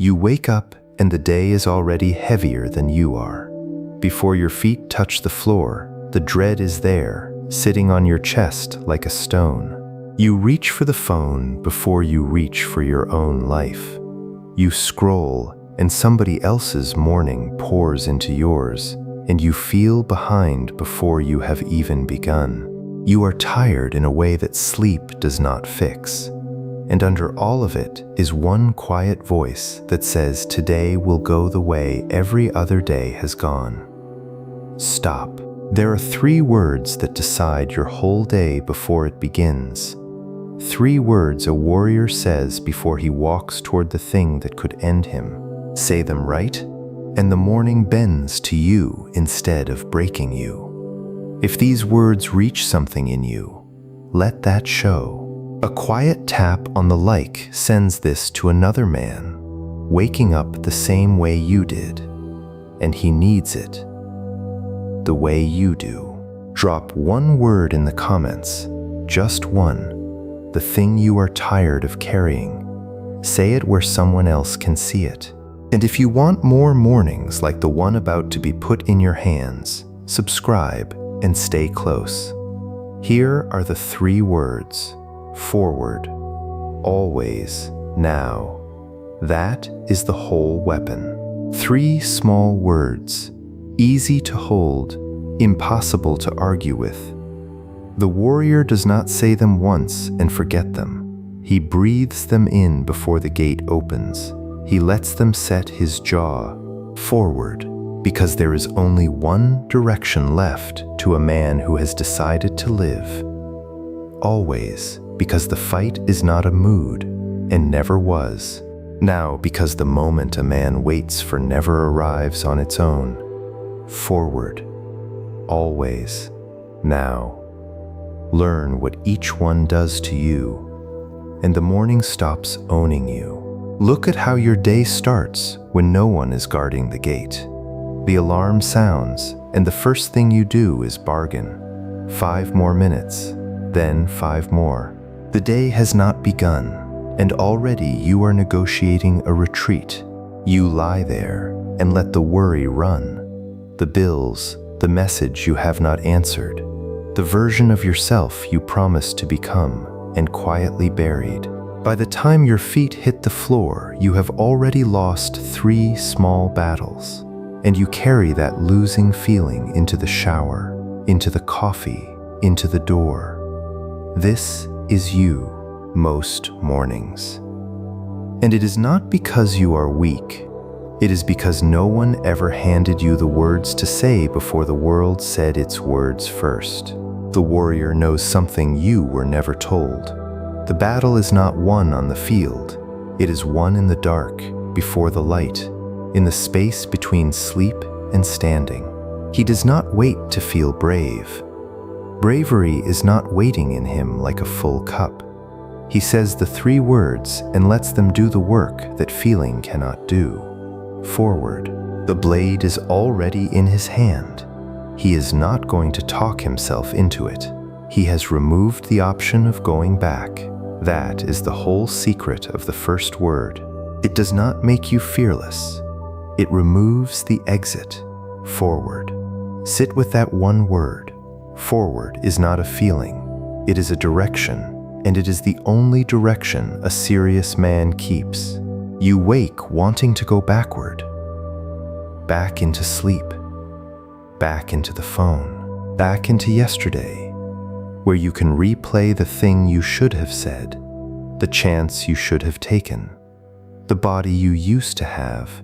You wake up and the day is already heavier than you are. Before your feet touch the floor, the dread is there, sitting on your chest like a stone. You reach for the phone before you reach for your own life. You scroll, and somebody else's morning pours into yours, and you feel behind before you have even begun. You are tired in a way that sleep does not fix. And under all of it is one quiet voice that says today will go the way every other day has gone. Stop. There are 3 words that decide your whole day before it begins. 3 words a warrior says before he walks toward the thing that could end him. Say them right, and the morning bends to you instead of breaking you. If these words reach something in you, let that show. A quiet tap on the like sends this to another man, waking up the same way you did, and he needs it the way you do. Drop 1 word in the comments, just one, the thing you are tired of carrying. Say it where someone else can see it. And if you want more mornings like the one about to be put in your hands, subscribe and stay close. Here are the 3 words: forward, always, now. That is the whole weapon. 3 small words, easy to hold, impossible to argue with. The warrior does not say them once and forget them. He breathes them in before the gate opens. He lets them set his jaw forward, because there is only one direction left to a man who has decided to live. Always, because the fight is not a mood, and never was. Now, because the moment a man waits for never arrives on its own. Forward, always, now. Learn what each one does to you, and the morning stops owning you. Look at how your day starts when no one is guarding the gate. The alarm sounds, and the first thing you do is bargain. 5 more minutes, then 5 more. The day has not begun, and already you are negotiating a retreat. You lie there and let the worry run. The bills, the message you have not answered, the version of yourself you promised to become and quietly buried. By the time your feet hit the floor, you have already lost 3 small battles. And you carry that losing feeling into the shower, into the coffee, into the door. This is you most mornings. And it is not because you are weak. It is because no one ever handed you the words to say before the world said its words first. The warrior knows something you were never told. The battle is not won on the field. It is won in the dark, before the light, in the space between sleep and standing. He does not wait to feel brave. Bravery is not waiting in him like a full cup. He says the 3 words and lets them do the work that feeling cannot do. Forward. The blade is already in his hand. He is not going to talk himself into it. He has removed the option of going back. That is the whole secret of the first word. It does not make you fearless. It removes the exit, forward. Sit with that one word. Forward is not a feeling. It is a direction, and it is the only direction a serious man keeps. You wake wanting to go backward. Back into sleep. Back into the phone. Back into yesterday, where you can replay the thing you should have said, the chance you should have taken, the body you used to have,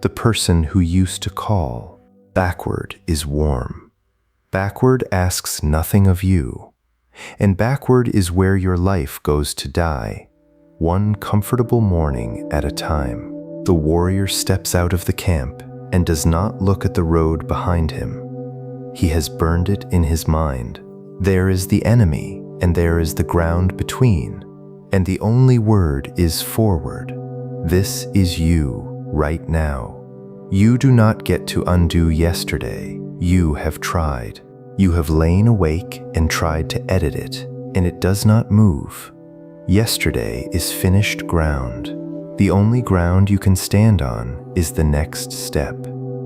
the person who used to call. Backward is warm. Backward asks nothing of you. And backward is where your life goes to die, one comfortable morning at a time. The warrior steps out of the camp and does not look at the road behind him. He has burned it in his mind. There is the enemy, and there is the ground between, and the only word is forward. This is you right now. You do not get to undo yesterday. You have tried. You have lain awake and tried to edit it, and it does not move. Yesterday is finished ground. The only ground you can stand on is the next step.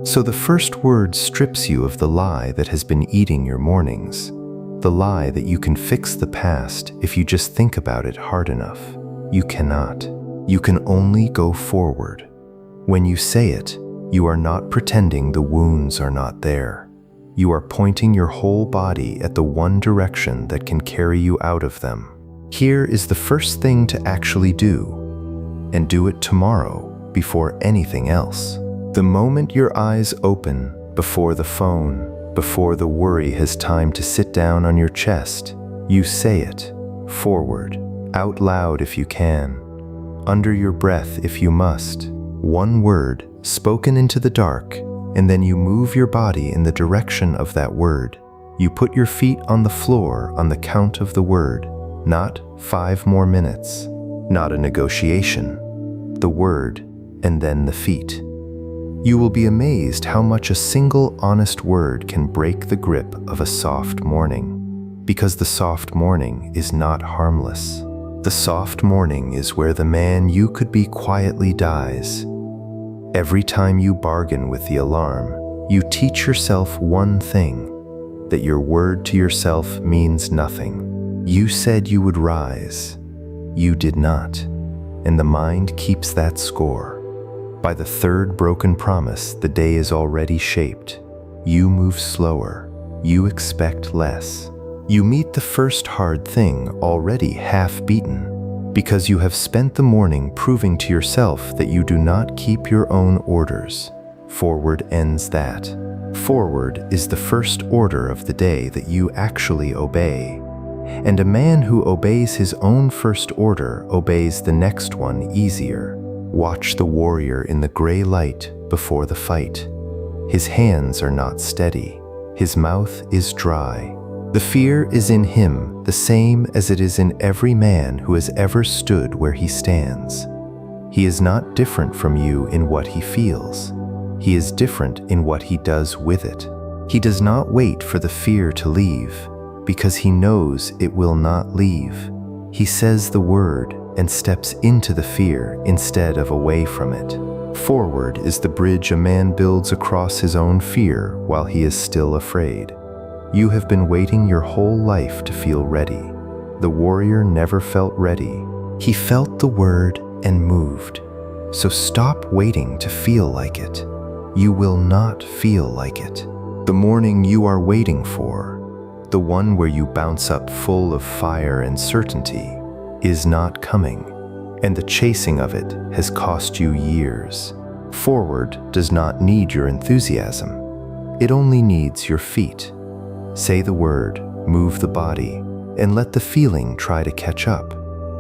So the first word strips you of the lie that has been eating your mornings, the lie that you can fix the past if you just think about it hard enough. You cannot. You can only go forward. When you say it, you are not pretending the wounds are not there. You are pointing your whole body at the one direction that can carry you out of them. Here is the first thing to actually do, and do it tomorrow before anything else. The moment your eyes open, before the phone, before the worry has time to sit down on your chest, you say it, forward, out loud if you can, under your breath if you must, one word spoken into the dark, and then you move your body in the direction of that word. You put your feet on the floor on the count of the word, not 5 more minutes, not a negotiation, the word, and then the feet. You will be amazed how much a single honest word can break the grip of a soft morning, because the soft morning is not harmless. The soft morning is where the man you could be quietly dies. Every time you bargain with the alarm, you teach yourself one thing, that your word to yourself means nothing. You said you would rise. You did not, and the mind keeps that score. By the third broken promise, the day is already shaped. You move slower. You expect less. You meet the first hard thing already half beaten, because you have spent the morning proving to yourself that you do not keep your own orders. Forward ends that. Forward is the first order of the day that you actually obey. And a man who obeys his own first order obeys the next one easier. Watch the warrior in the gray light before the fight. His hands are not steady. His mouth is dry. The fear is in him the same as it is in every man who has ever stood where he stands. He is not different from you in what he feels. He is different in what he does with it. He does not wait for the fear to leave, because he knows it will not leave. He says the word and steps into the fear instead of away from it. Forward is the bridge a man builds across his own fear while he is still afraid. You have been waiting your whole life to feel ready. The warrior never felt ready. He felt the word and moved. So stop waiting to feel like it. You will not feel like it. The morning you are waiting for, the one where you bounce up full of fire and certainty, is not coming, and the chasing of it has cost you years. Forward does not need your enthusiasm. It only needs your feet. Say the word, move the body, and let the feeling try to catch up.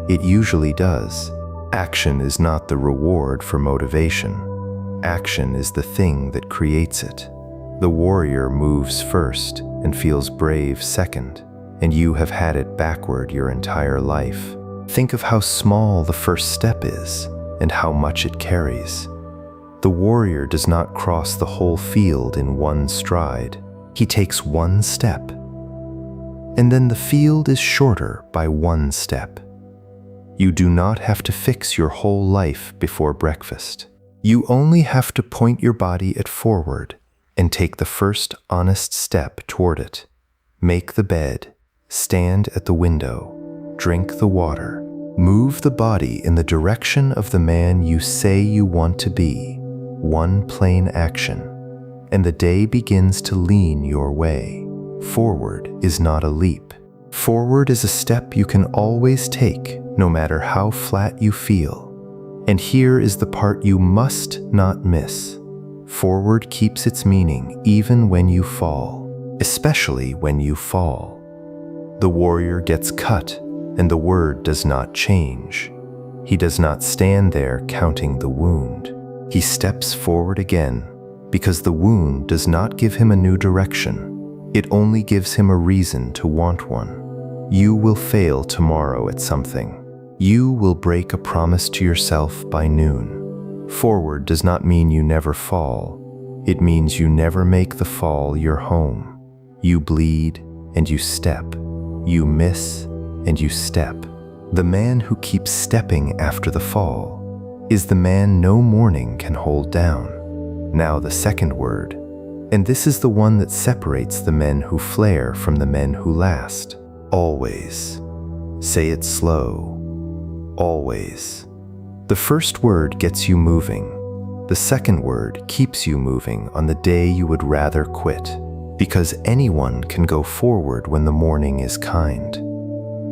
It usually does. Action is not the reward for motivation. Action is the thing that creates it. The warrior moves first and feels brave second, and you have had it backward your entire life. Think of how small the first step is and how much it carries. The warrior does not cross the whole field in one stride. He takes one step, and then the field is shorter by one step. You do not have to fix your whole life before breakfast. You only have to point your body at forward and take the first honest step toward it. Make the bed, stand at the window, drink the water, move the body in the direction of the man you say you want to be. One plain action, and the day begins to lean your way. Forward is not a leap. Forward is a step you can always take, no matter how flat you feel. And here is the part you must not miss. Forward keeps its meaning even when you fall, especially when you fall. The warrior gets cut, and the word does not change. He does not stand there counting the wound. He steps forward again, because the wound does not give him a new direction. It only gives him a reason to want one. You will fail tomorrow at something. You will break a promise to yourself by noon. Forward does not mean you never fall. It means you never make the fall your home. You bleed and you step. You miss and you step. The man who keeps stepping after the fall is the man no morning can hold down. Now the second word, and this is the one that separates the men who flare from the men who last. Always. Say it slow. Always. The first word gets you moving. The second word keeps you moving on the day you would rather quit. Because anyone can go forward when the morning is kind.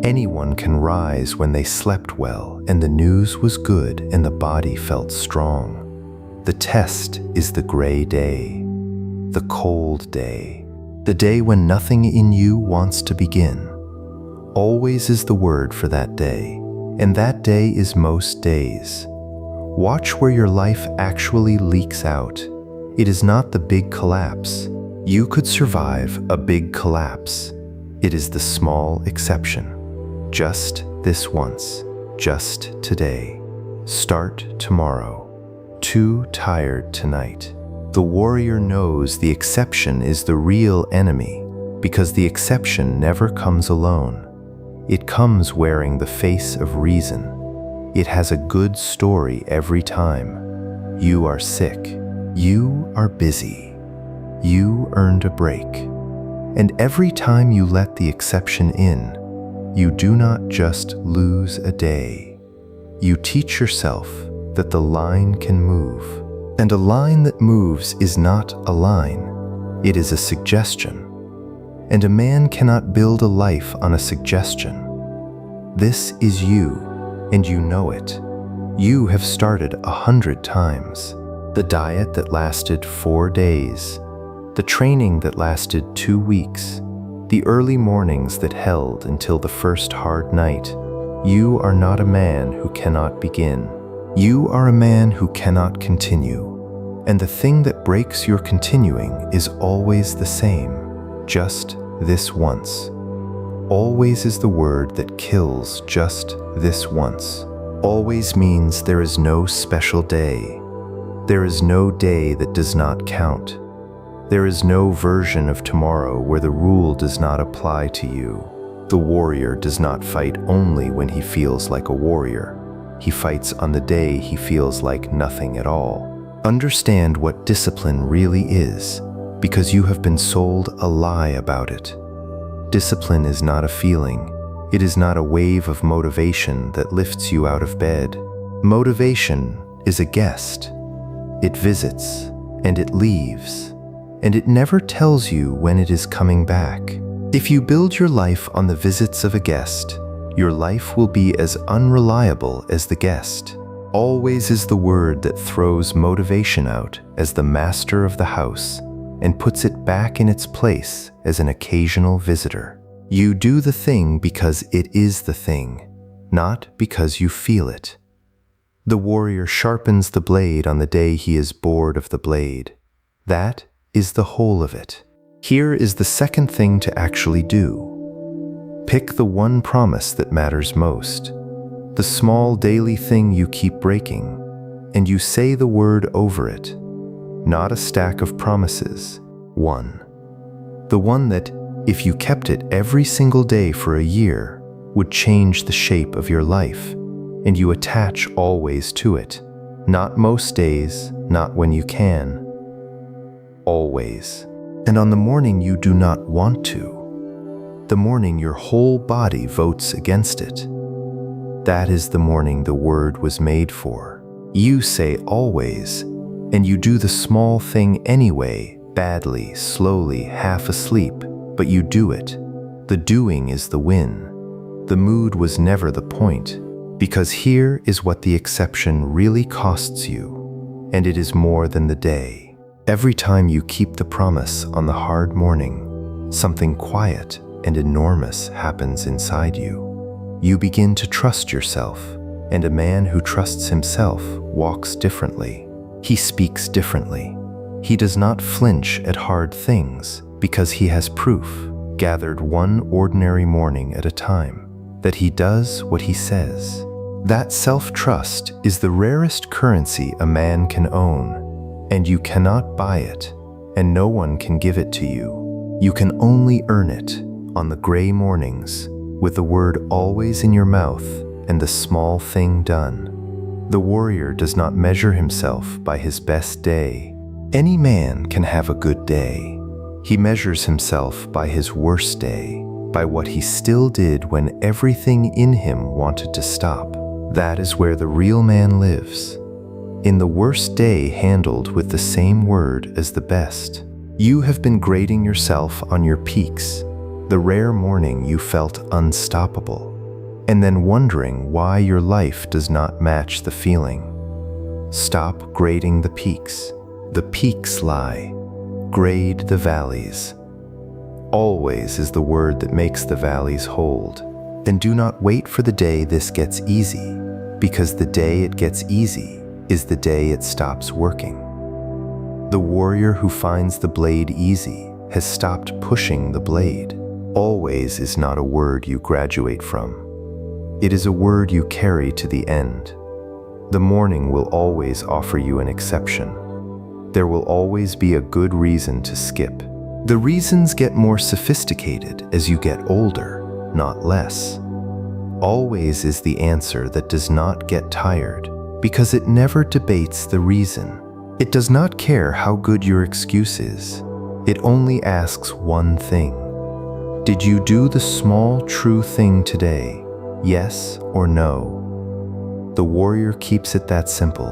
Anyone can rise when they slept well and the news was good and the body felt strong. The test is the gray day, the cold day, the day when nothing in you wants to begin. Always is the word for that day, and that day is most days. Watch where your life actually leaks out. It is not the big collapse. You could survive a big collapse. It is the small exception. Just this once, just today. Start tomorrow. Too tired tonight. The warrior knows the exception is the real enemy because the exception never comes alone. It comes wearing the face of reason. It has a good story every time. You are sick. You are busy. You earned a break. And every time you let the exception in, you do not just lose a day. You teach yourself that the line can move. And a line that moves is not a line. It is a suggestion. And a man cannot build a life on a suggestion. This is you, and you know it. You have started 100 times. The diet that lasted 4 days. The training that lasted 2 weeks. The early mornings that held until the first hard night. You are not a man who cannot begin. You are a man who cannot continue. And the thing that breaks your continuing is always the same, just this once. Always is the word that kills just this once. Always means there is no special day. There is no day that does not count. There is no version of tomorrow where the rule does not apply to you. The warrior does not fight only when he feels like a warrior. He fights on the day he feels like nothing at all. Understand what discipline really is, because you have been sold a lie about it. Discipline is not a feeling. It is not a wave of motivation that lifts you out of bed. Motivation is a guest. It visits, and it leaves, and it never tells you when it is coming back. If you build your life on the visits of a guest, your life will be as unreliable as the guest. Always is the word that throws motivation out as the master of the house and puts it back in its place as an occasional visitor. You do the thing because it is the thing, not because you feel it. The warrior sharpens the blade on the day he is bored of the blade. That is the whole of it. Here is the second thing to actually do. Pick the one promise that matters most, the small daily thing you keep breaking, and you say the word over it, not a stack of promises, one. The one that, if you kept it every single day for a year, would change the shape of your life, and you attach always to it, not most days, not when you can, always. And on the morning you do not want to, the morning your whole body votes against it, that is the morning the word was made for. You say always, and you do the small thing anyway, badly, slowly, half asleep, but you do it. The doing is the win. The mood was never the point, because here is what the exception really costs you, and it is more than the day. Every time you keep the promise on the hard morning, something quiet and enormous happens inside you. You begin to trust yourself, and a man who trusts himself walks differently. He speaks differently. He does not flinch at hard things because he has proof, gathered one ordinary morning at a time, that he does what he says. That self-trust is the rarest currency a man can own, and you cannot buy it, and no one can give it to you. You can only earn it on the gray mornings, with the word always in your mouth and the small thing done. The warrior does not measure himself by his best day. Any man can have a good day. He measures himself by his worst day, by what he still did when everything in him wanted to stop. That is where the real man lives. In the worst day handled with the same word as the best. You have been grading yourself on your peaks, the rare morning you felt unstoppable, and then wondering why your life does not match the feeling. Stop grading the peaks. The peaks lie. Grade the valleys. Always is the word that makes the valleys hold. Then do not wait for the day this gets easy, because the day it gets easy is the day it stops working. The warrior who finds the blade easy has stopped pushing the blade. Always is not a word you graduate from. It is a word you carry to the end. The morning will always offer you an exception. There will always be a good reason to skip. The reasons get more sophisticated as you get older, not less. Always is the answer that does not get tired, because it never debates the reason. It does not care how good your excuse is. It only asks one thing. Did you do the small, true thing today? Yes or no? The warrior keeps it that simple,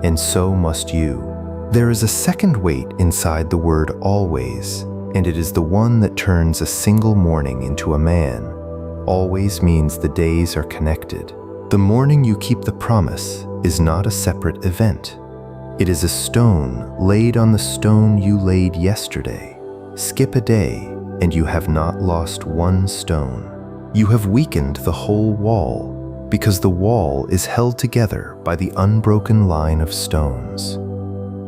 and so must you. There is a second weight inside the word always, and it is the one that turns a single morning into a man. Always means the days are connected. The morning you keep the promise is not a separate event. It is a stone laid on the stone you laid yesterday. Skip a day, and you have not lost one stone. You have weakened the whole wall, because the wall is held together by the unbroken line of stones.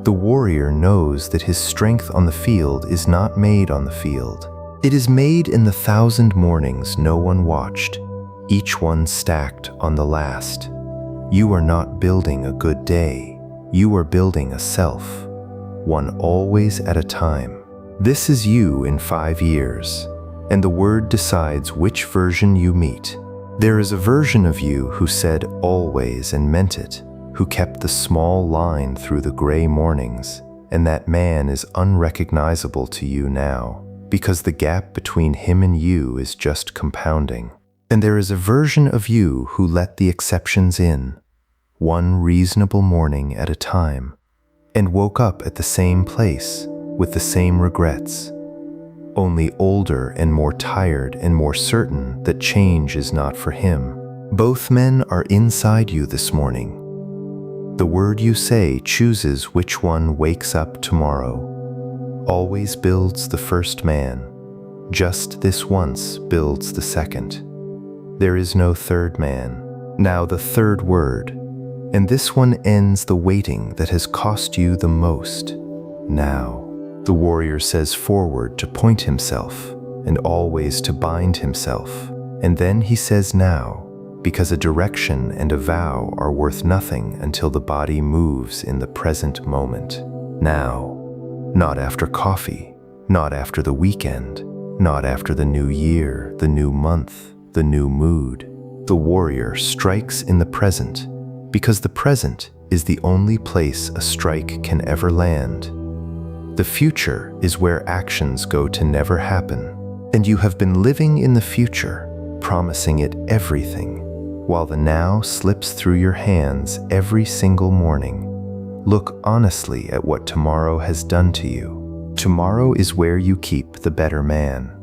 The warrior knows that his strength on the field is not made on the field. It is made in the 1,000 mornings no one watched, each one stacked on the last. You are not building a good day. You are building a self, one always at a time. This is you in 5 years, and the word decides which version you meet. There is a version of you who said always and meant it, who kept the small line through the gray mornings, and that man is unrecognizable to you now, because the gap between him and you is just compounding. And there is a version of you who let the exceptions in, one reasonable morning at a time, and woke up at the same place with the same regrets, only older and more tired and more certain that change is not for him. Both men are inside you this morning. The word you say chooses which one wakes up tomorrow. Always builds the first man. Just this once builds the second. There is no third man. Now the third word, and this one ends the waiting that has cost you the most. Now. The warrior says forward to point himself, and always to bind himself, and then he says now, because a direction and a vow are worth nothing until the body moves in the present moment. Now, not after coffee, not after the weekend, not after the new year, the new month, the new mood. The warrior strikes in the present, because the present is the only place a strike can ever land. The future is where actions go to never happen, and you have been living in the future, promising it everything, while the now slips through your hands every single morning. Look honestly at what tomorrow has done to you. Tomorrow is where you keep the better man.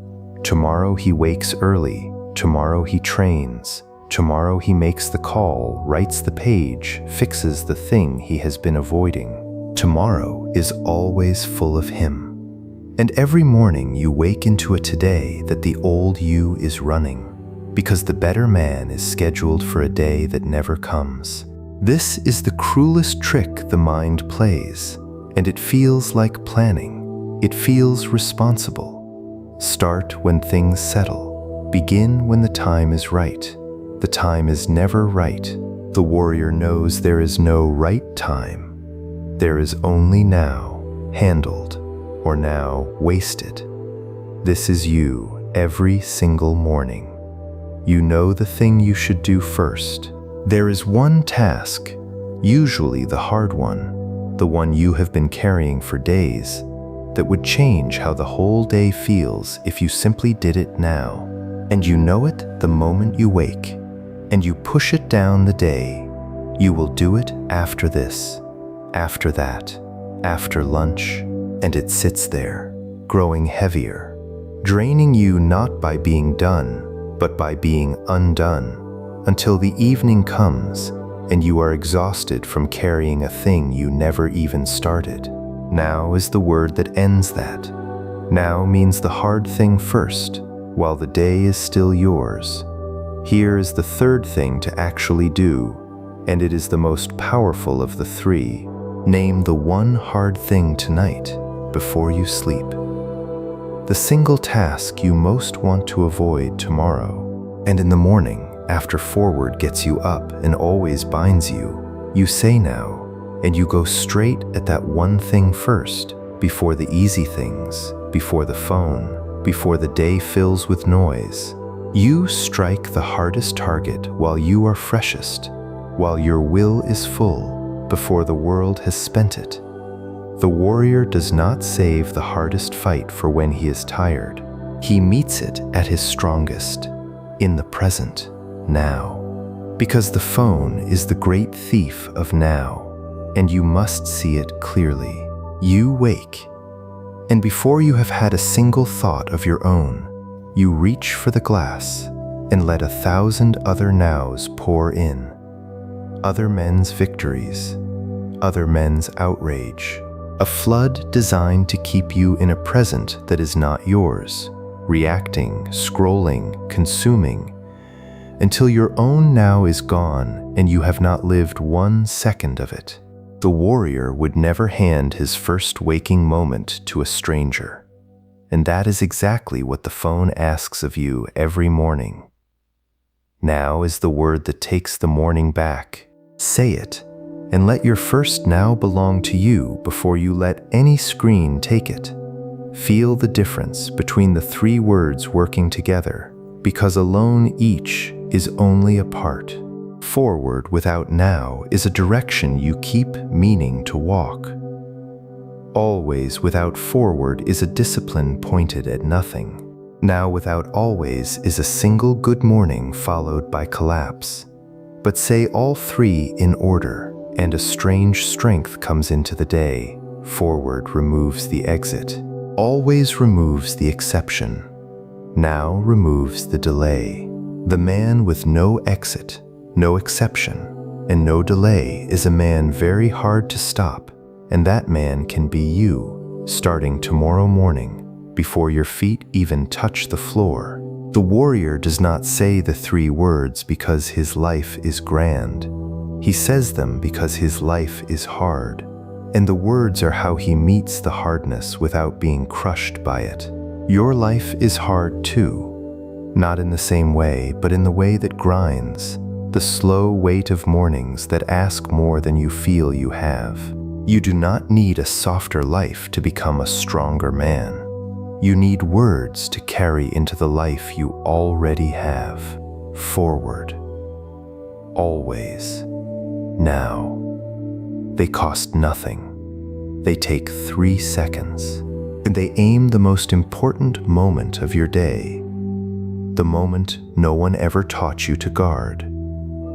Tomorrow he wakes early. Tomorrow he trains. Tomorrow he makes the call, writes the page, fixes the thing he has been avoiding. Tomorrow is always full of him. And every morning you wake into a today that the old you is running, because the better man is scheduled for a day that never comes. This is the cruelest trick the mind plays, and it feels like planning. It feels responsible. Start when things settle. Begin when the time is right. The time is never right. The warrior knows there is no right time. There is only now, handled, or now wasted. This is you every single morning. You know the thing you should do first. There is one task usually the hard one, the one you have been carrying for days, that would change how the whole day feels if you simply did it now. And you know it the moment you wake, and you push it down the day. You will do it after this, after that, after lunch, and it sits there, growing heavier, draining you not by being done, but by being undone, until the evening comes and you are exhausted from carrying a thing you never even started. Now is the word that ends that. Now means the hard thing first, while the day is still yours. Here is the third thing to actually do, and it is the most powerful of the three. Name the one hard thing tonight before you sleep. The single task you most want to avoid tomorrow. And in the morning, after forward gets you up and always binds you, you say now, and you go straight at that one thing first, before the easy things, before the phone, before the day fills with noise. You strike the hardest target while you are freshest, while your will is full, before the world has spent it. The warrior does not save the hardest fight for when he is tired. He meets it at his strongest, in the present, now. Because the phone is the great thief of now, and you must see it clearly. You wake, and before you have had a single thought of your own, you reach for the glass and let 1,000 other nows pour in. Other men's victories, other men's outrage. A flood designed to keep you in a present that is not yours, reacting, scrolling, consuming, until your own now is gone and you have not lived 1 second of it. The warrior would never hand his first waking moment to a stranger. And that is exactly what the phone asks of you every morning. Now is the word that takes the morning back. Say it, and let your first now belong to you before you let any screen take it. Feel the difference between the 3 words working together, because alone each is only a part. Forward without now is a direction you keep meaning to walk. Always without forward is a discipline pointed at nothing. Now without always is a single good morning followed by collapse. But say all 3 in order, and a strange strength comes into the day. Forward removes the exit. Always removes the exception. Now removes the delay. The man with no exit, no exception, and no delay is a man very hard to stop, and that man can be you, starting tomorrow morning, before your feet even touch the floor. The warrior does not say the 3 words because his life is grand. He says them because his life is hard, and the words are how he meets the hardness without being crushed by it. Your life is hard too, not in the same way, but in the way that grinds, the slow weight of mornings that ask more than you feel you have. You do not need a softer life to become a stronger man. You need words to carry into the life you already have. Forward. Always. Now. They cost nothing. They take 3 seconds, and they aim the most important moment of your day. The moment no one ever taught you to guard.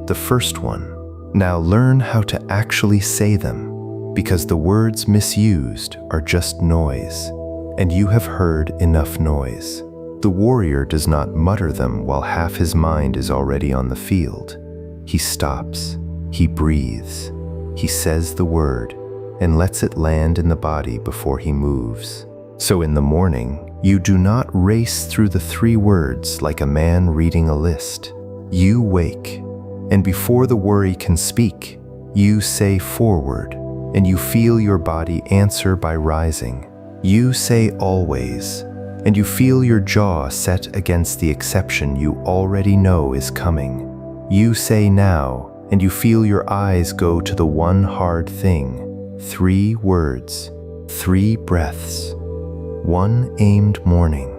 The first one. Now learn how to actually say them, because the words misused are just noise, and you have heard enough noise. The warrior does not mutter them while half his mind is already on the field. He stops, he breathes, he says the word, and lets it land in the body before he moves. So in the morning, you do not race through the 3 words like a man reading a list. You wake, and before the worry can speak, you say forward, and you feel your body answer by rising. You say always, and you feel your jaw set against the exception you already know is coming. You say now, and you feel your eyes go to the one hard thing. 3 words, 3 breaths, 1 aimed morning.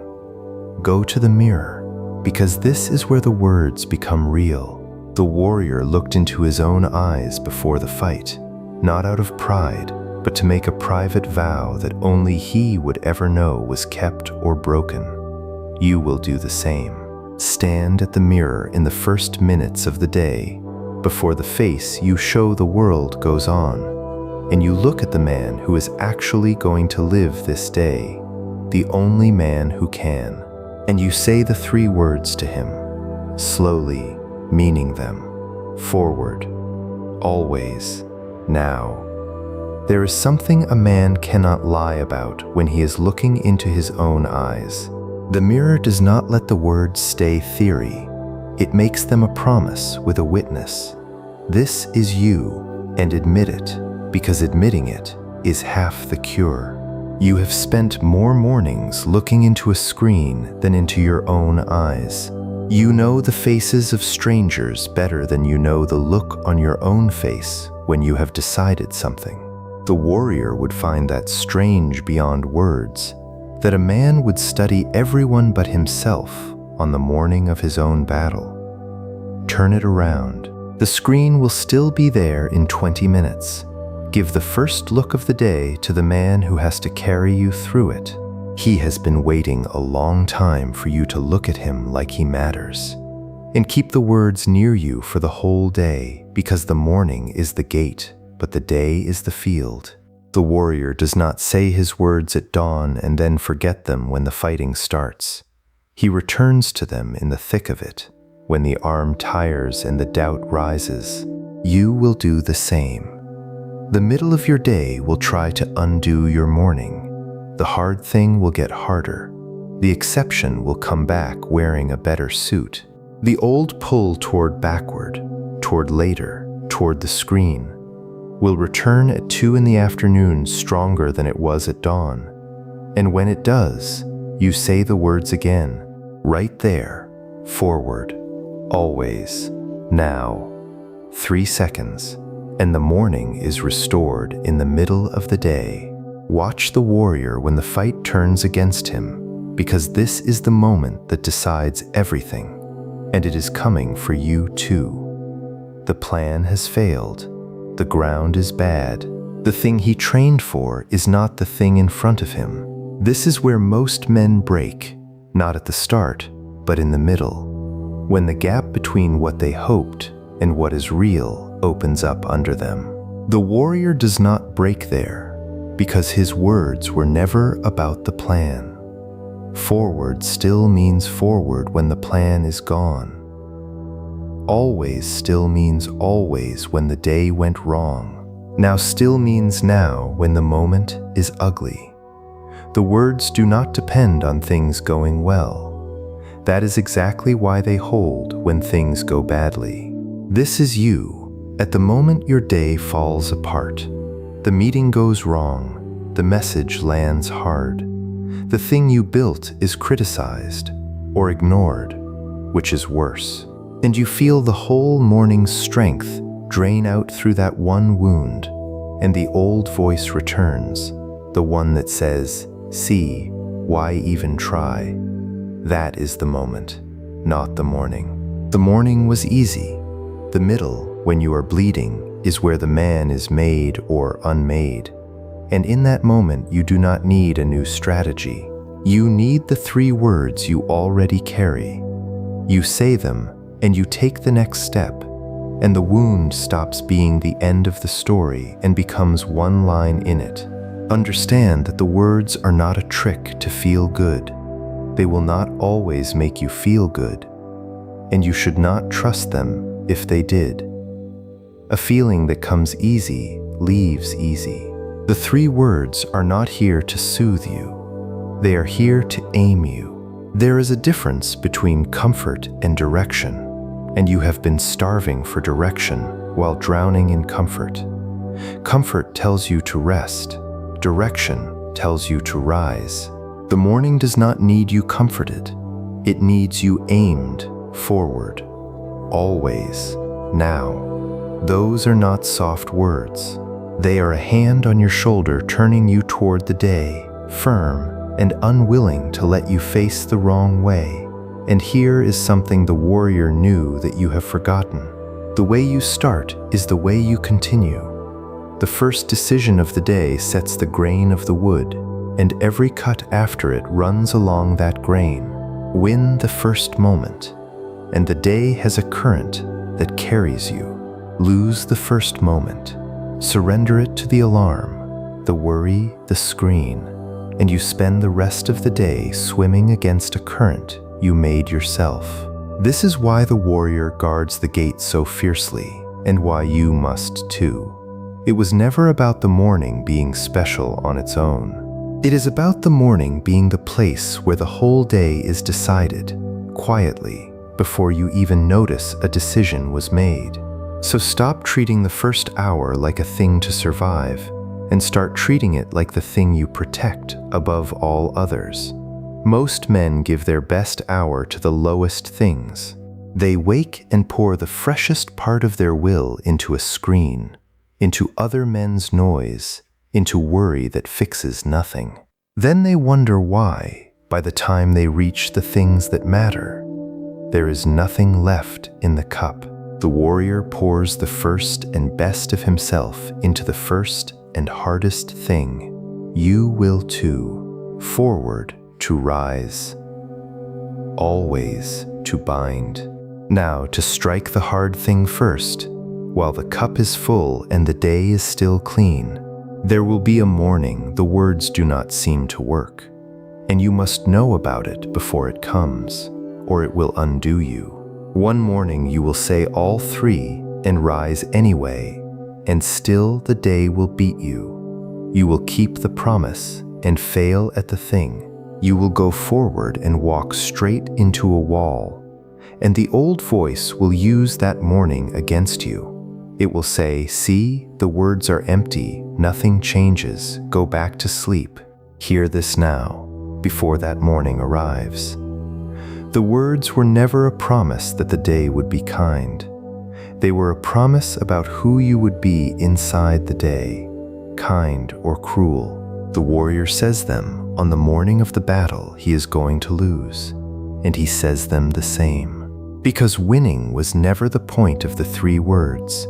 Go to the mirror, because this is where the words become real. The warrior looked into his own eyes before the fight, not out of pride, but to make a private vow that only he would ever know was kept or broken. You will do the same. Stand at the mirror in the first minutes of the day, before the face you show the world goes on, and you look at the man who is actually going to live this day, the only man who can, and you say the 3 words to him, slowly, meaning them. Forward, always, now. There is something a man cannot lie about when he is looking into his own eyes. The mirror does not let the words stay theory. It makes them a promise with a witness. This is you, and admit it, because admitting it is half the cure. You have spent more mornings looking into a screen than into your own eyes. You know the faces of strangers better than you know the look on your own face when you have decided something. The warrior would find that strange beyond words, that a man would study everyone but himself on the morning of his own battle. Turn it around. The screen will still be there in 20 minutes. Give the first look of the day to the man who has to carry you through it. He has been waiting a long time for you to look at him like he matters. And keep the words near you for the whole day, because the morning is the gate, but the day is the field. The warrior does not say his words at dawn and then forget them when the fighting starts. He returns to them in the thick of it, when the arm tires and the doubt rises. You will do the same. The middle of your day will try to undo your morning. The hard thing will get harder. The exception will come back wearing a better suit. The old pull toward backward, toward later, toward the screen, will return at 2 in the afternoon stronger than it was at dawn. And when it does, you say the words again, right there, forward, always, now. 3 seconds, and the morning is restored in the middle of the day. Watch the warrior when the fight turns against him, because this is the moment that decides everything, and it is coming for you too. The plan has failed. The ground is bad. The thing he trained for is not the thing in front of him. This is where most men break, not at the start, but in the middle, when the gap between what they hoped and what is real opens up under them. The warrior does not break there, because his words were never about the plan. Forward still means forward when the plan is gone. Always still means always when the day went wrong. Now still means now when the moment is ugly. The words do not depend on things going well. That is exactly why they hold when things go badly. This is you, at the moment your day falls apart. The meeting goes wrong. The message lands hard. The thing you built is criticized or ignored, which is worse. And you feel the whole morning's strength drain out through that one wound, and the old voice returns, the one that says, see, why even try? That is the moment, not the morning. The morning was easy. The middle, when you are bleeding, is where the man is made or unmade. And in that moment, you do not need a new strategy. You need the 3 words you already carry. You say them, and you take the next step, and the wound stops being the end of the story and becomes one line in it. Understand that the words are not a trick to feel good. They will not always make you feel good, and you should not trust them if they did. A feeling that comes easy leaves easy. The 3 words are not here to soothe you. They are here to aim you. There is a difference between comfort and direction, and you have been starving for direction while drowning in comfort. Comfort tells you to rest. Direction tells you to rise. The morning does not need you comforted. It needs you aimed forward. Always, now. Those are not soft words. They are a hand on your shoulder turning you toward the day, firm and unwilling to let you face the wrong way. And here is something the warrior knew that you have forgotten. The way you start is the way you continue. The first decision of the day sets the grain of the wood, and every cut after it runs along that grain. Win the first moment, and the day has a current that carries you. Lose the first moment. Surrender it to the alarm, the worry, the screen, and you spend the rest of the day swimming against a current you made yourself. This is why the warrior guards the gate so fiercely, and why you must too. It was never about the morning being special on its own. It is about the morning being the place where the whole day is decided, quietly, before you even notice a decision was made. So stop treating the first hour like a thing to survive, and start treating it like the thing you protect above all others. Most men give their best hour to the lowest things. They wake and pour the freshest part of their will into a screen, into other men's noise, into worry that fixes nothing. Then they wonder why, by the time they reach the things that matter, there is nothing left in the cup. The warrior pours the first and best of himself into the first and hardest thing. You will too. Forward to rise. Always to bind. Now to strike the hard thing first, while the cup is full and the day is still clean. There will be a morning the words do not seem to work, and you must know about it before it comes, or it will undo you. One morning you will say all three and rise anyway, and still the day will beat you. You will keep the promise and fail at the thing. You will go forward and walk straight into a wall, and the old voice will use that morning against you. It will say, "See, the words are empty, nothing changes, go back to sleep. Hear this now, before that morning arrives." The words were never a promise that the day would be kind. They were a promise about who you would be inside the day, kind or cruel. The warrior says them on the morning of the battle he is going to lose, and he says them the same. Because winning was never the point of the three words.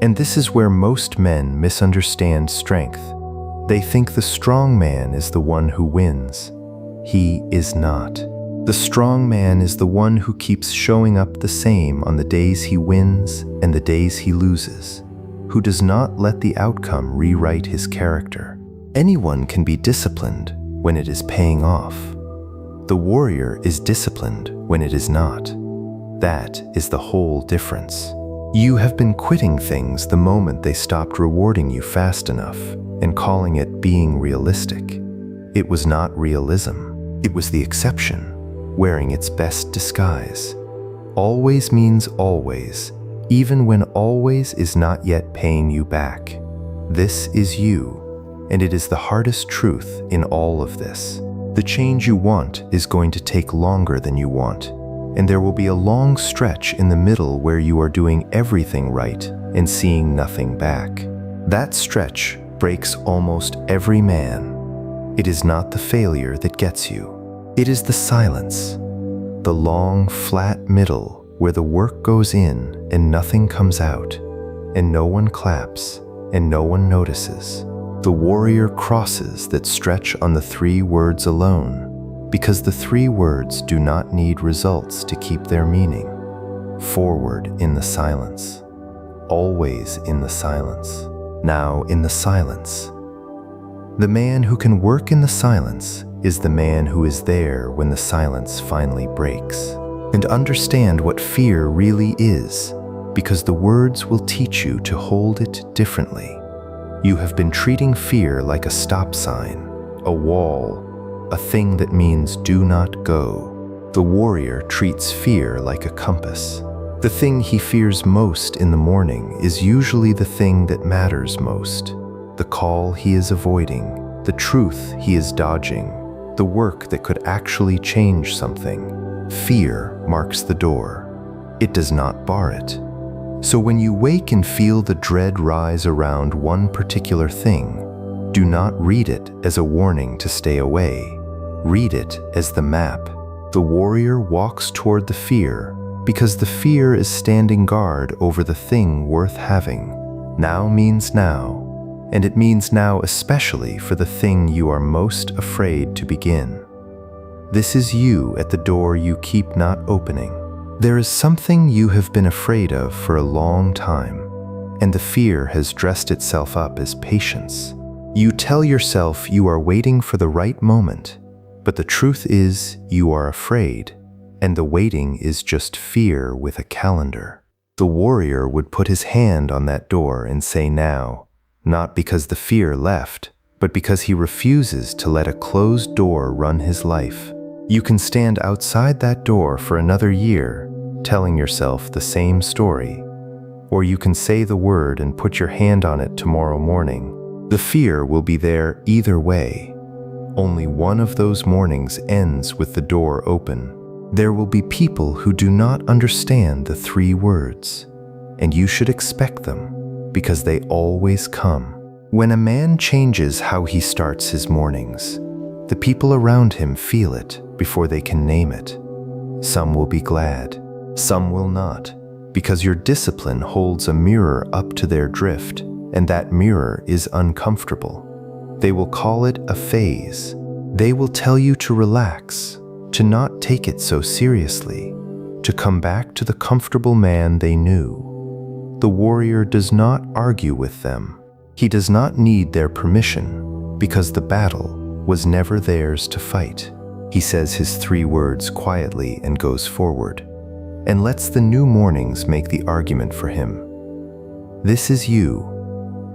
And this is where most men misunderstand strength. They think the strong man is the one who wins. He is not. The strong man is the one who keeps showing up the same on the days he wins and the days he loses, who does not let the outcome rewrite his character. Anyone can be disciplined when it is paying off. The warrior is disciplined when it is not. That is the whole difference. You have been quitting things the moment they stopped rewarding you fast enough and calling it being realistic. It was not realism. It was the exception, wearing its best disguise. Always means always, even when always is not yet paying you back. This is you, and it is the hardest truth in all of this. The change you want is going to take longer than you want, and there will be a long stretch in the middle where you are doing everything right and seeing nothing back. That stretch breaks almost every man. It is not the failure that gets you. It is the silence, the long, flat middle where the work goes in and nothing comes out, and no one claps and no one notices. The warrior crosses that stretch on the three words alone, because the three words do not need results to keep their meaning. Forward in the silence. Always in the silence. Now in the silence. The man who can work in the silence is the man who is there when the silence finally breaks. And understand what fear really is, because the words will teach you to hold it differently. You have been treating fear like a stop sign, a wall, a thing that means do not go. The warrior treats fear like a compass. The thing he fears most in the morning is usually the thing that matters most. The call he is avoiding, the truth he is dodging, the work that could actually change something. Fear marks the door. It does not bar it. So when you wake and feel the dread rise around one particular thing, do not read it as a warning to stay away. Read it as the map. The warrior walks toward the fear, because the fear is standing guard over the thing worth having. Now means now, and it means now especially for the thing you are most afraid to begin. This is you at the door you keep not opening. There is something you have been afraid of for a long time, and the fear has dressed itself up as patience. You tell yourself you are waiting for the right moment, but the truth is you are afraid, and the waiting is just fear with a calendar. The warrior would put his hand on that door and say now, not because the fear left, but because he refuses to let a closed door run his life. You can stand outside that door for another year, telling yourself the same story, or you can say the word and put your hand on it tomorrow morning. The fear will be there either way. Only one of those mornings ends with the door open. There will be people who do not understand the 3 words, and you should expect them because they always come. When a man changes how he starts his mornings, the people around him feel it before they can name it. Some will be glad, some will not, because your discipline holds a mirror up to their drift, and that mirror is uncomfortable. They will call it a phase. They will tell you to relax, to not take it so seriously, to come back to the comfortable man they knew. The warrior does not argue with them. He does not need their permission, because the battle was never theirs to fight. He says his 3 words quietly and goes forward, and lets the new mornings make the argument for him. This is you,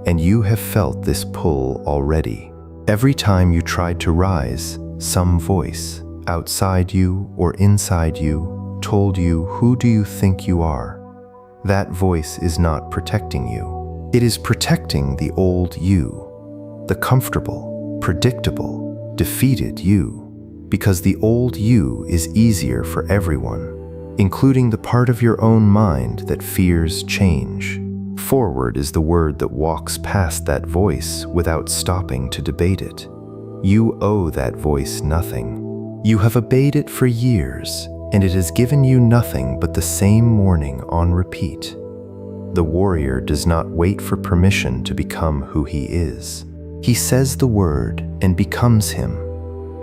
and you have felt this pull already. Every time you tried to rise, some voice, outside you or inside you, told you, who do you think you are? That voice is not protecting you. It is protecting the old you, the comfortable, predictable, defeated you, because the old you is easier for everyone, including the part of your own mind that fears change. Forward is the word that walks past that voice without stopping to debate it. You owe that voice nothing. You have obeyed it for years, and it has given you nothing but the same morning on repeat. The warrior does not wait for permission to become who he is. He says the word and becomes him,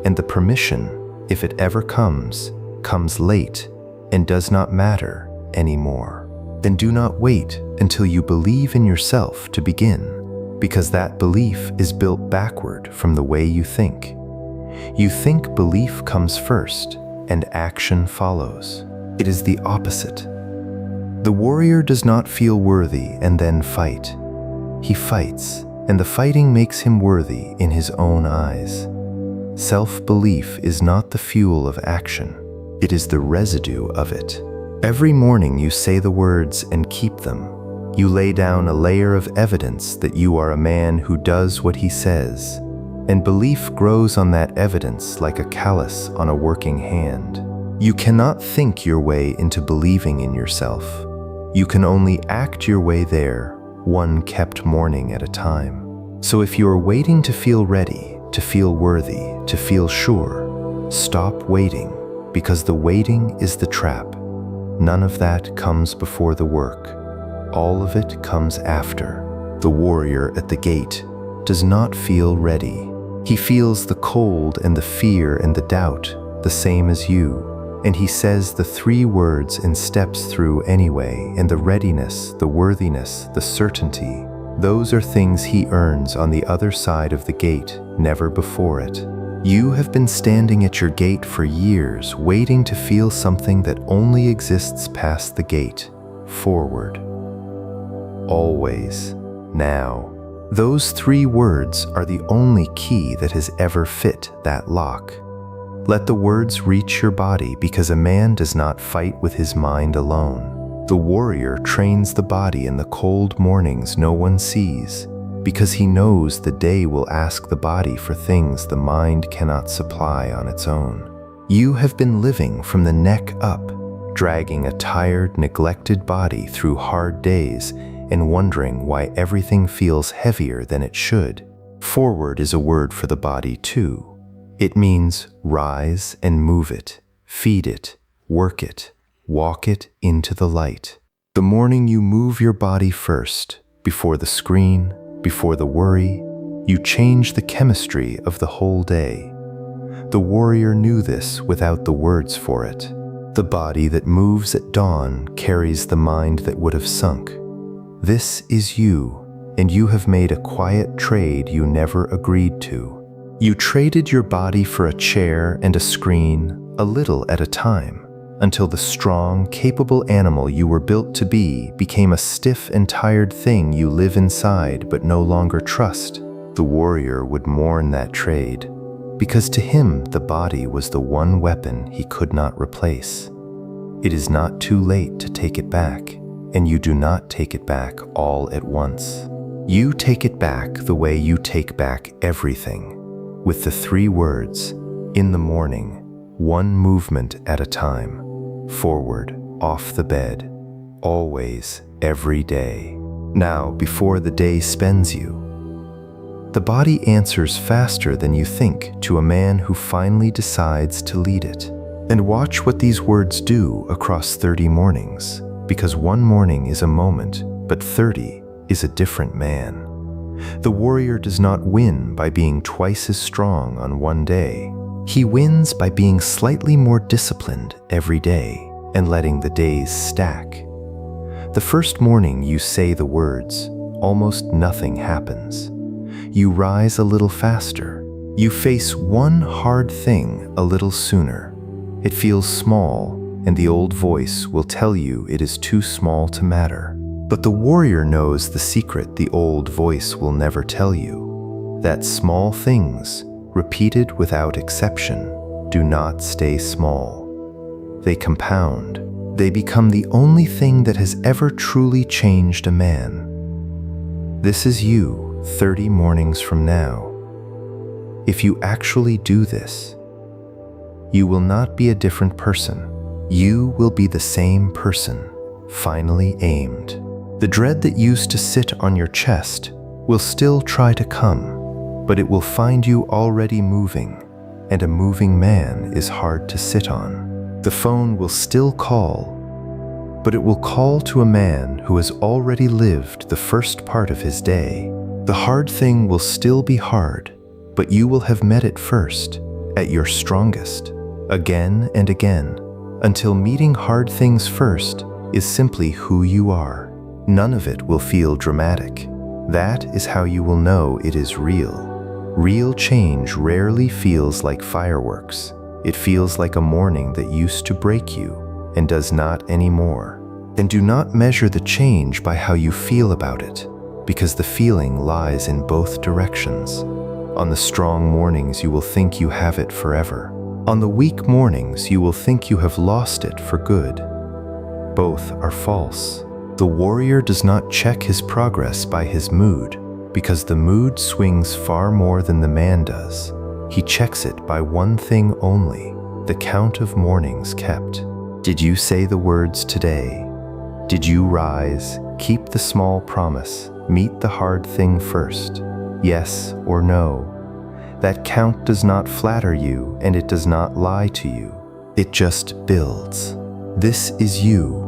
and the permission, if it ever comes, comes late and does not matter anymore. Then do not wait until you believe in yourself to begin, because that belief is built backward from the way you think. You think belief comes first and action follows. It is the opposite. The warrior does not feel worthy and then fight. He fights, and the fighting makes him worthy in his own eyes. Self-belief is not the fuel of action. It is the residue of it. Every morning you say the words and keep them. You lay down a layer of evidence that you are a man who does what he says, and belief grows on that evidence like a callus on a working hand. You cannot think your way into believing in yourself. You can only act your way there, one kept morning at a time. So if you are waiting to feel ready, to feel worthy, to feel sure, stop waiting, because the waiting is the trap. None of that comes before the work. All of it comes after. The warrior at the gate does not feel ready. He feels the cold and the fear and the doubt, the same as you, and he says the 3 words and steps through anyway, and the readiness, the worthiness, the certainty, those are things he earns on the other side of the gate, never before it. You have been standing at your gate for years, waiting to feel something that only exists past the gate, forward. Always, now. Those 3 words are the only key that has ever fit that lock. Let the words reach your body, because a man does not fight with his mind alone. The warrior trains the body in the cold mornings no one sees, because he knows the day will ask the body for things the mind cannot supply on its own. You have been living from the neck up, dragging a tired, neglected body through hard days and wondering why everything feels heavier than it should. Forward is a word for the body too. It means rise and move it, feed it, work it, walk it into the light. The morning you move your body first, before the screen, before the worry, you change the chemistry of the whole day. The warrior knew this without the words for it. The body that moves at dawn carries the mind that would have sunk. This is you, and you have made a quiet trade you never agreed to. You traded your body for a chair and a screen, a little at a time, until the strong, capable animal you were built to be became a stiff and tired thing you live inside but no longer trust. The warrior would mourn that trade, because to him the body was the one weapon he could not replace. It is not too late to take it back, and you do not take it back all at once. You take it back the way you take back everything, with the 3 words, in the morning, one movement at a time, forward, off the bed, always, every day. Now, before the day spends you. The body answers faster than you think to a man who finally decides to lead it. And watch what these words do across 30 mornings, because one morning is a moment, but 30 is a different man. The warrior does not win by being twice as strong on one day. He wins by being slightly more disciplined every day and letting the days stack. The first morning you say the words, almost nothing happens. You rise a little faster. You face one hard thing a little sooner. It feels small, and the old voice will tell you it is too small to matter. But the warrior knows the secret the old voice will never tell you, that small things, repeated without exception, do not stay small. They compound. They become the only thing that has ever truly changed a man. This is you 30 mornings from now. If you actually do this, you will not be a different person. You will be the same person, finally aimed. The dread that used to sit on your chest will still try to come, but it will find you already moving, and a moving man is hard to sit on. The phone will still call, but it will call to a man who has already lived the first part of his day. The hard thing will still be hard, but you will have met it first, at your strongest, again and again, until meeting hard things first is simply who you are. None of it will feel dramatic. That is how you will know it is real. Real change rarely feels like fireworks. It feels like a morning that used to break you and does not anymore. And do not measure the change by how you feel about it, because the feeling lies in both directions. On the strong mornings, you will think you have it forever. On the weak mornings, you will think you have lost it for good. Both are false. The warrior does not check his progress by his mood, because the mood swings far more than the man does. He checks it by one thing only, the count of mornings kept. Did you say the words today? Did you rise, keep the small promise, meet the hard thing first? Yes or no? That count does not flatter you, and it does not lie to you. It just builds. This is you,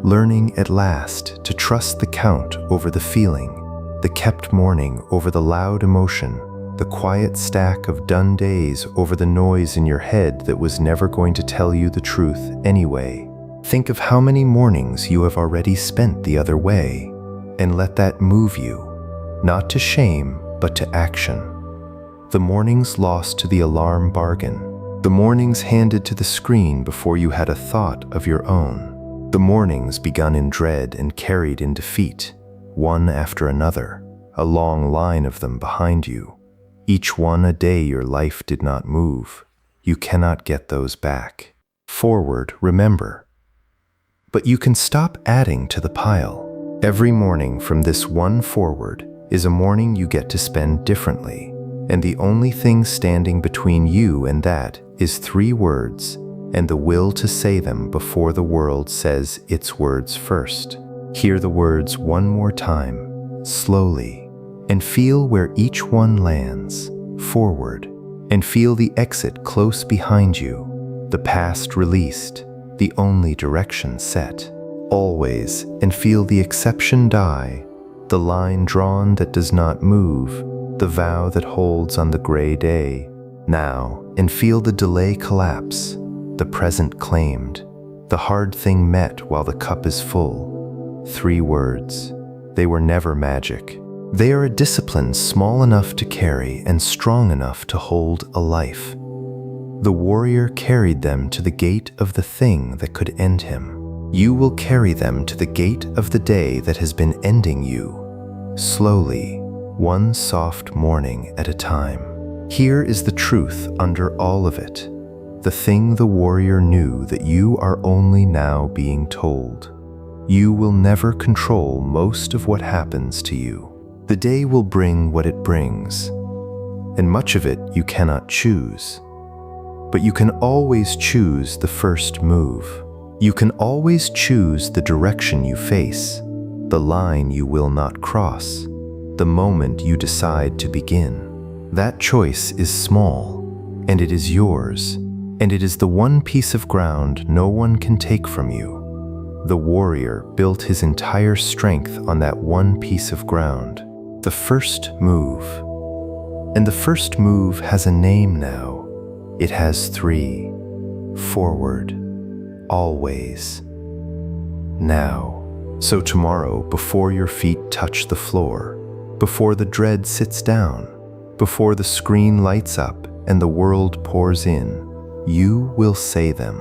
learning at last to trust the count over the feeling, the kept morning over the loud emotion, the quiet stack of done days over the noise in your head that was never going to tell you the truth anyway. Think of how many mornings you have already spent the other way, and let that move you, not to shame, but to action. The mornings lost to the alarm bargain. The mornings handed to the screen before you had a thought of your own. The mornings begun in dread and carried in defeat, one after another, a long line of them behind you. Each one a day your life did not move. You cannot get those back. Forward, remember. But you can stop adding to the pile. Every morning from this one forward is a morning you get to spend differently, and the only thing standing between you and that is 3 words and the will to say them before the world says its words first. Hear the words one more time, slowly, and feel where each one lands, forward, and feel the exit close behind you, the past released, the only direction set. Always, and feel the exception die, the line drawn that does not move, the vow that holds on the gray day. Now, and feel the delay collapse, the present claimed, the hard thing met while the cup is full. 3 words. They were never magic. They are a discipline small enough to carry and strong enough to hold a life. The warrior carried them to the gate of the thing that could end him. You will carry them to the gate of the day that has been ending you. Slowly, one soft morning at a time. Here is the truth under all of it. The thing the warrior knew that you are only now being told. You will never control most of what happens to you. The day will bring what it brings, and much of it you cannot choose. But you can always choose the first move. You can always choose the direction you face, the line you will not cross, the moment you decide to begin. That choice is small, and it is yours, and it is the one piece of ground no one can take from you. The warrior built his entire strength on that one piece of ground, the first move. And the first move has a name now. It has 3. Forward. Always. Now. So tomorrow, before your feet touch the floor, before the dread sits down, before the screen lights up and the world pours in, you will say them.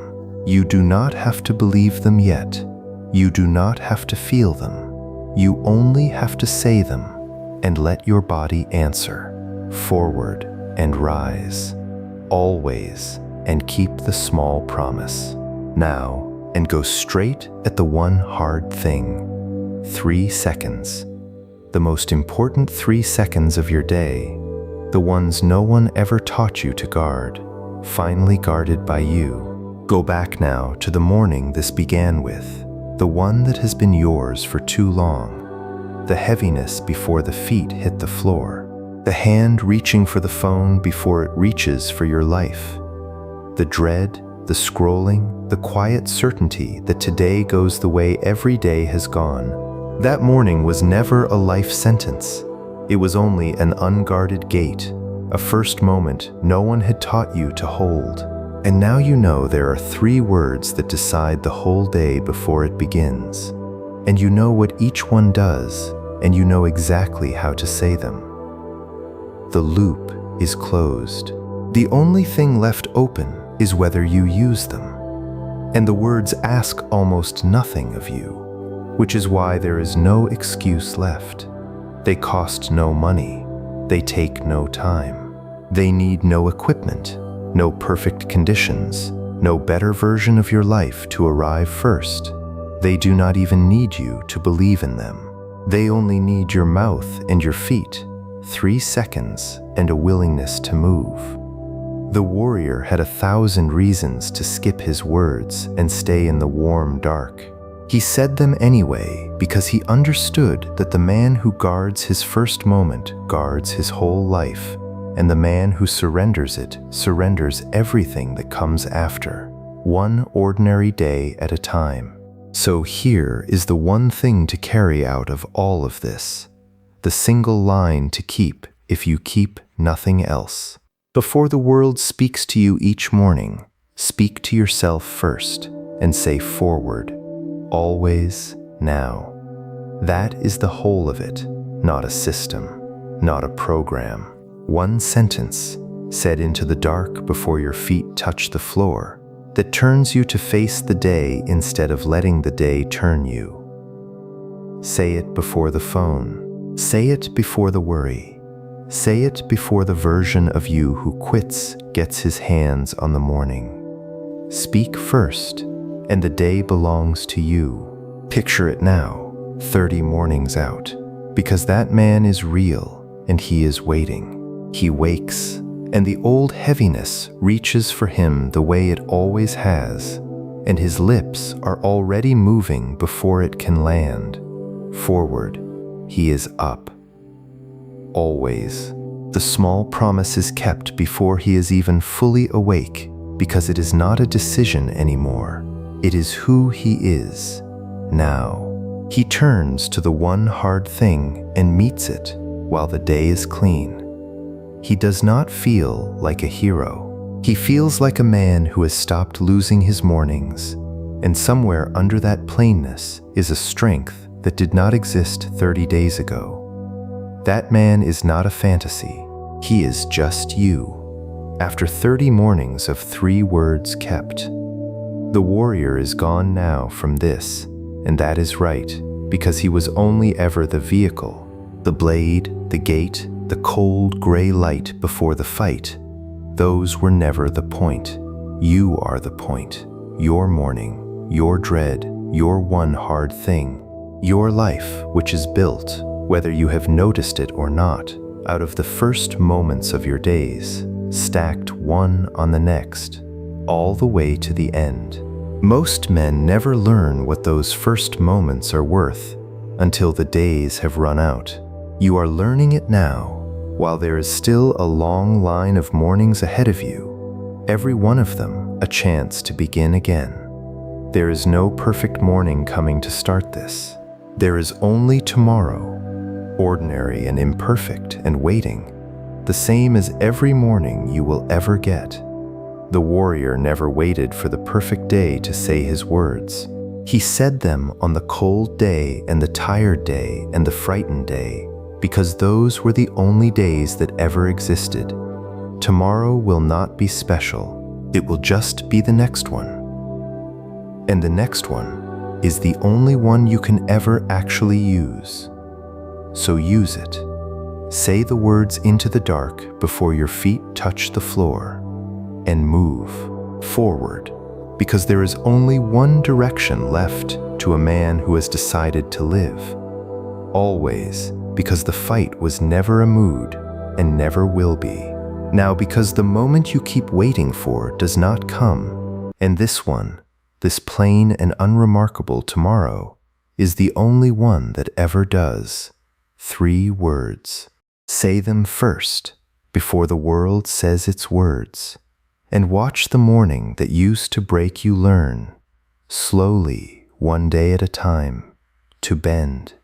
You do not have to believe them yet. You do not have to feel them. You only have to say them and let your body answer. Forward and rise. Always, and keep the small promise. Now, and go straight at the one hard thing. 3 seconds. The most important 3 seconds of your day. The ones no one ever taught you to guard, finally guarded by you. Go back now to the morning this began with, the one that has been yours for too long. The heaviness before the feet hit the floor. The hand reaching for the phone before it reaches for your life. The dread, the scrolling, the quiet certainty that today goes the way every day has gone. That morning was never a life sentence. It was only an unguarded gate, a first moment no one had taught you to hold. And now you know there are 3 words that decide the whole day before it begins. And you know what each one does, and you know exactly how to say them. The loop is closed. The only thing left open is whether you use them. And the words ask almost nothing of you, which is why there is no excuse left. They cost no money. They take no time. They need no equipment, no perfect conditions, no better version of your life to arrive first. They do not even need you to believe in them. They only need your mouth and your feet, 3 seconds, and a willingness to move. The warrior had 1,000 reasons to skip his words and stay in the warm dark. He said them anyway because he understood that the man who guards his first moment guards his whole life, and the man who surrenders it surrenders everything that comes after, one ordinary day at a time. So here is the one thing to carry out of all of this, the single line to keep if you keep nothing else. Before the world speaks to you each morning, speak to yourself first and say forward, always, now. That is the whole of it, not a system, not a program. One sentence, said into the dark before your feet touch the floor, that turns you to face the day instead of letting the day turn you. Say it before the phone. Say it before the worry. Say it before the version of you who quits gets his hands on the morning. Speak first, and the day belongs to you. Picture it now, 30 mornings out, because that man is real and he is waiting. He wakes, and the old heaviness reaches for him the way it always has, and his lips are already moving before it can land. Forward, he is up. Always. The small promise is kept before he is even fully awake, because it is not a decision anymore. It is who he is. Now, he turns to the one hard thing and meets it while the day is clean. He does not feel like a hero. He feels like a man who has stopped losing his mornings, and somewhere under that plainness is a strength that did not exist 30 days ago. That man is not a fantasy. He is just you. After 30 mornings of 3 words kept, the warrior is gone now from this, and that is right, because he was only ever the vehicle, the blade, the gate, the cold gray light before the fight. Those were never the point. You are the point. Your morning, your dread, your one hard thing, your life which is built, whether you have noticed it or not, out of the first moments of your days, stacked one on the next, all the way to the end. Most men never learn what those first moments are worth until the days have run out. You are learning it now, while there is still a long line of mornings ahead of you, every one of them a chance to begin again. There is no perfect morning coming to start this. There is only tomorrow, ordinary and imperfect and waiting, the same as every morning you will ever get. The warrior never waited for the perfect day to say his words. He said them on the cold day and the tired day and the frightened day, because those were the only days that ever existed. Tomorrow will not be special. It will just be the next one. And the next one is the only one you can ever actually use. So use it. Say the words into the dark before your feet touch the floor, and move forward, because there is only one direction left to a man who has decided to live. Always, because the fight was never a mood and never will be. Now, because the moment you keep waiting for does not come, and this one, this plain and unremarkable tomorrow, is the only one that ever does. 3 words. Say them first, before the world says its words, and watch the morning that used to break you learn, slowly, one day at a time, to bend